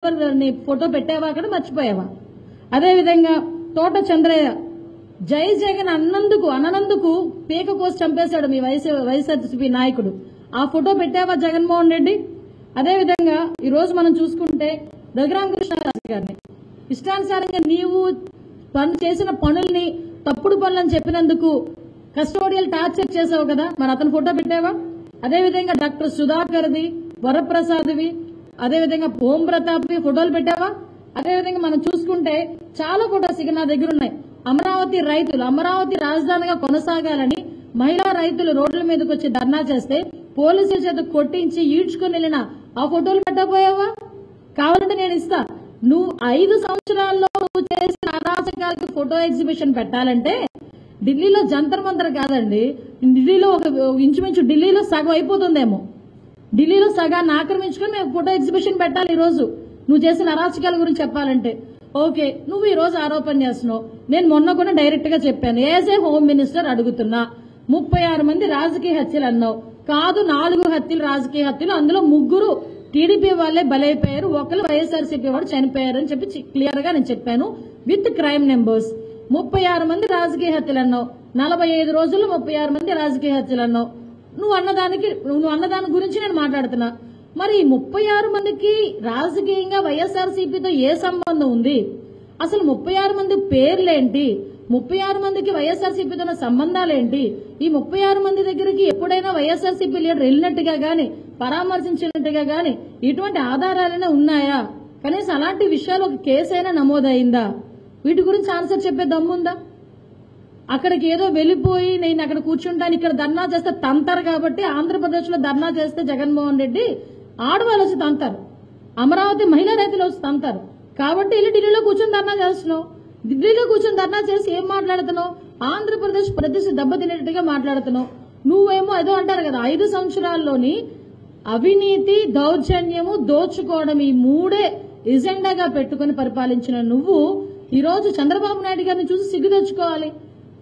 Photo పెట్టావా అక్కడ మర్చిపోయావా? అదేవిధంగా తోట చంద్రయ్య జై జగన్ అన్నందుకు పీక కోసి చంపేశాడు మీ వైఎస్ఆర్సీపీ నాయకుడు. ఆ ఫోటో పెట్టావా జగన్మోహన్ రెడ్డి? అదేవిధంగా ఈ రోజు మనం చూసుకుంటే రఘురామకృష్ణరాజు గారిని ఇష్టానుసారంగా నీవు చేసిన పనుల్ని తప్పుడు పనులని చెప్పినందుకు కస్టోడియల్ టార్చర్ చేసావు కదా, మరి అతను ఫోటో పెట్టావా? అదేవిధంగా డాక్టర్ సుధాకర్ది, వరప్రసాద్వి, అదేవిధంగా ఓం ప్రతాప్వి ఫోటోలు పెట్టావా? అదేవిధంగా మనం చూసుకుంటే చాలా ఫోటోస్ ఇక నా దగ్గర ఉన్నాయి. అమరావతి రాజధానిగా కొనసాగాలని మహిళా రైతులు రోడ్ల మీదకి వచ్చి ధర్నా చేస్తే పోలీసుల చేత కొట్టించి ఈడ్చుకుని వెళ్ళిన ఆ ఫోటోలు పెట్టకపోయావా? కావాలంటే నేను ఇస్తా. నువ్వు 5 సంవత్సరాల్లో నువ్వు చేసిన అరాచకాలకి ఫోటో ఎగ్జిబిషన్ పెట్టాలంటే ఢిల్లీలో జంతర్ మంతర్ కాదండి, ఢిల్లీలో ఇంచుమించు ఢిల్లీలో సగం అయిపోతుందేమో. ఢిల్లీలో సగాన్ని ఆక్రమించుకుని మేము ఫోటో ఎగ్జిబిషన్ పెట్టాలి ఈ రోజు నువ్వు చేసిన అరాచకాల గురించి చెప్పాలంటే. ఓకే, నువ్వు ఈ రోజు ఆరోపణ చేస్తున్నావు. నేను మొన్న కూడా డైరెక్ట్ గా చెప్పాను, యాజ్ ఏ హోమ్ మినిస్టర్ అడుగుతున్నా, 36 మంది రాజకీయ హత్యలు అన్నావు. కాదు, 4 హత్యలు రాజకీయ హత్యలు, అందులో 3 టీడీపీ వాళ్ళే బలైపోయారు, ఒకరు వైఎస్ఆర్సీపీ వాడు చనిపోయారు అని చెప్పి క్లియర్ గా నేను చెప్పాను విత్ క్రైమ్ నెంబర్స్. 36 మంది రాజకీయ హత్యలు అన్నావు, 45 రోజుల్లో 36 మంది రాజకీయ హత్యలు అన్నావు. నువ్వు అన్నదాని గురించి నేను మాట్లాడుతున్నా. మరి 36 మందికి రాజకీయంగా వైఎస్ఆర్సీపీతో ఏ సంబంధం ఉంది? అసలు 36 మంది పేర్లేంటి? 36 మందికి వైఎస్ఆర్సీపీతో ఉన్న సంబంధాలేంటి? ఈ 36 మంది దగ్గరికి ఎప్పుడైనా వైఎస్ఆర్సీపీ లీడర్ వెళ్ళినట్టుగా గాని, పరామర్శించినట్టుగా గాని ఇటువంటి ఆధారాలైనా ఉన్నాయా? కనీసం అలాంటి విషయాలు ఒక కేసైనా నమోదైందా? వీటి గురించి ఆన్సర్ చెప్పే దమ్ముందా? అక్కడికి ఏదో వెళ్ళిపోయి నేను అక్కడ కూర్చుంటాను, ఇక్కడ ధర్నా చేస్తే తంతారు కాబట్టి ఆంధ్రప్రదేశ్ లో ధర్నా చేస్తే జగన్మోహన్ రెడ్డి ఆడవాళ్ళు వచ్చి తంతారు, అమరావతి మహిళా రైతులు వచ్చి తంతారు కాబట్టి వెళ్ళి ఢిల్లీలో కూర్చొని ధర్నా చేస్తున్నావు. ఢిల్లీలో కూర్చొని ధర్నా చేసి ఏం మాట్లాడుతున్నావు? ఆంధ్రప్రదేశ్ ప్రదేశ్ దెబ్బతినేట్టుగా మాట్లాడుతున్నావు. నువ్వేమో ఏదో అంటారు కదా, 5 సంవత్సరాల్లోని అవినీతి, దౌర్జన్యము, దోచుకోవడం ఈ 3 ఎజెండాగా పెట్టుకుని పరిపాలించిన నువ్వు ఈ రోజు చంద్రబాబు నాయుడు గారిని చూసి సిగ్గు తెచ్చుకోవాలి.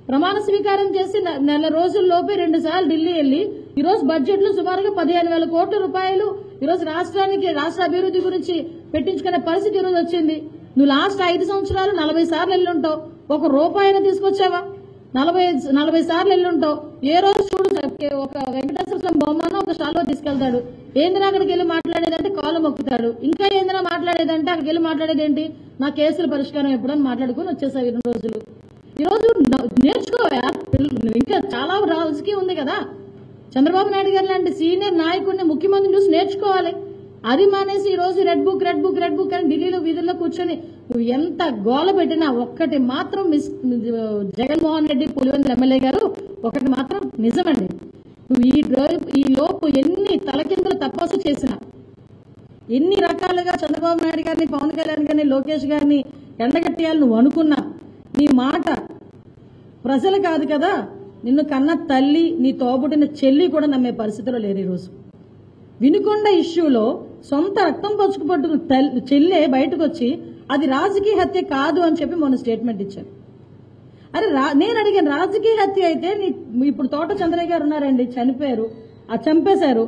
ప్రమాణ స్వీకారం చేసి నెల రోజుల్లోపే 2 సార్లు ఢిల్లీ వెళ్లి ఈ రోజు బడ్జెట్ లో సుమారుగా 15,000 కోట్ల రూపాయలు ఈ రోజు రాష్ట్ర అభివృద్ధి గురించి పెట్టించుకునే పరిస్థితి ఈ రోజు వచ్చింది. నువ్వు లాస్ట్ 5 సంవత్సరాలు 40 సార్లు వెళ్ళుంటావు, 1 రూపాయిని తీసుకొచ్చావా? 40 సార్లు వెళ్ళుంటావు. ఏ రోజు చూడు ఒక వెంకటేశ్వర స్వామి బొమ్మను ఒక స్టాల్లో తీసుకెళ్తాడు, ఏందినా అక్కడికి వెళ్ళి మాట్లాడేదంటే కాలు మొక్కుతాడు, ఇంకా ఏందినా మాట్లాడేదంటే అక్కడికి వెళ్ళి మాట్లాడేదేంటి, నా కేసుల పరిష్కారం ఎప్పుడని మాట్లాడుకుని వచ్చేసావు 2 రోజులు. ఈ రోజు నేర్చుకోవా, ఇంకా చాలా రాజకీయం ఉంది కదా. చంద్రబాబు నాయుడు గారు లాంటి సీనియర్ నాయకుడిని, ముఖ్యమంత్రిని చూసి నేర్చుకోవాలి. అది మానేసి ఈ రోజు రెడ్ బుక్ అని ఢిల్లీలో వీధుల్లో కూర్చొని నువ్వు ఎంత గోల పెట్టినా ఒక్కటి మాత్రం జగన్మోహన్ రెడ్డి పులివెందుల ఎమ్మెల్యే గారు ఒకటి మాత్రం నిజమండి, నువ్వు ఈ లోపు ఎన్ని తలకిందులు తపస్సు చేసినా, ఎన్ని రకాలుగా చంద్రబాబు నాయుడు గారిని, పవన్ కళ్యాణ్ గారిని, లోకేష్ గారిని ఎండగట్టేయాలి నువ్వు అనుకున్నా, నీ మాట ప్రజలు కాదు కదా, నిన్ను కన్న తల్లి, నీ తోబుట్టిన చెల్లి కూడా నమ్మే పరిస్థితిలో లేరు. ఈరోజు వినుకొండ ఇష్యూలో సొంత రక్తం పచ్చుకు పట్టుకున్న చెల్లె బయటకు వచ్చి అది రాజకీయ హత్య కాదు అని చెప్పి మొన్న స్టేట్మెంట్ ఇచ్చారు. అరే నేను అడిగాను, రాజకీయ హత్య అయితే ఇప్పుడు తోట చంద్రయ్య గారు ఉన్నారండి, చనిపోయారు, చంపేశారు,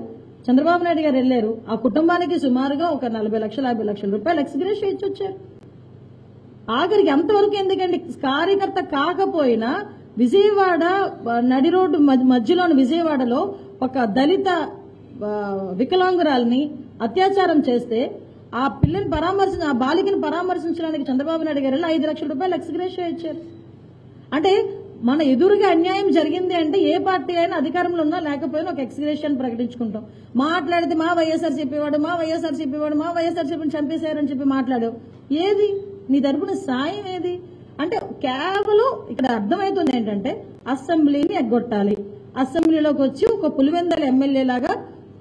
చంద్రబాబు నాయుడు గారు వెళ్లారు, ఆ కుటుంబానికి సుమారుగా ఒక 40 లక్షల 50 లక్షల రూపాయలు ఎక్స్గ్రేషన్ ఇచ్చి వచ్చారు. ఆఖరికి అంతవరకు ఎందుకండి? కార్యకర్త కాకపోయినా విజయవాడ నడి రోడ్డు మధ్యలోని విజయవాడలో ఒక దళిత వికలాంగురాల్ని అత్యాచారం చేస్తే ఆ పిల్లని ఆ బాలికను పరామర్శించడానికి చంద్రబాబు నాయుడు గారు 5 లక్షల రూపాయలు ఎక్స్గ్రేషన్ ఇచ్చారు. అంటే మన ఎదురుగా అన్యాయం జరిగింది అంటే ఏ పార్టీ అయినా అధికారంలో ఉన్నా లేకపోయినా ఒక ఎక్స్గ్రేషన్ ప్రకటించుకుంటాం. మాట్లాడితే మా వైఎస్ఆర్సీపీ చంపేశారని చెప్పి మాట్లాడావు. ఏది నీ తరపున సాయం ఏది? అంటే కేవలం ఇక్కడ అర్థమవుతుంది ఏంటంటే అసెంబ్లీని ఎగ్గొట్టాలి, అసెంబ్లీలోకి వచ్చి ఒక పులివెందుల ఎమ్మెల్యే లాగా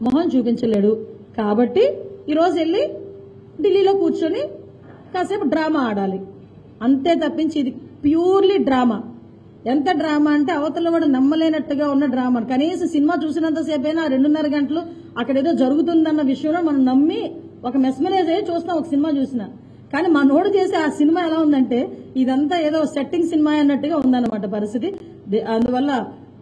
మొహం చూపించలేడు కాబట్టి ఈరోజు వెళ్ళి ఢిల్లీలో కూర్చొని కాసేపు డ్రామా ఆడాలి అంతే తప్పించి ఇది ప్యూర్లీ డ్రామా. ఎంత డ్రామా అంటే అవతల వాడు నమ్మలేనట్టుగా ఉన్న డ్రామా. కనీసం సినిమా చూసినంతసేపైనా 2.5 గంటలు అక్కడ ఏదో జరుగుతుందన్న విషయంలో మనం నమ్మి ఒక మెస్మరైజ్ అయ్యి చూస్తాం ఒక సినిమా చూసినా. కానీ మా నోడు చేసే ఆ సినిమా ఎలా ఉందంటే ఇదంతా ఏదో సెట్టింగ్ సినిమా అన్నట్టుగా ఉందన్నమాట పరిస్థితి. అందువల్ల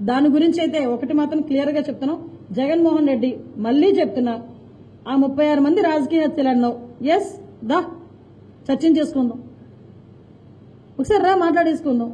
దాని గురించి అయితే ఒకటి మాత్రం క్లియర్ గా చెప్తున్నాం, జగన్మోహన్ రెడ్డి మళ్లీ చెప్తున్నా, ఆ 36 మంది రాజకీయ హత్యలు అన్నావు, ఎస్ దా చర్చించేసుకుందాం, ఒకసారి రా మాట్లాడేసుకుందాం.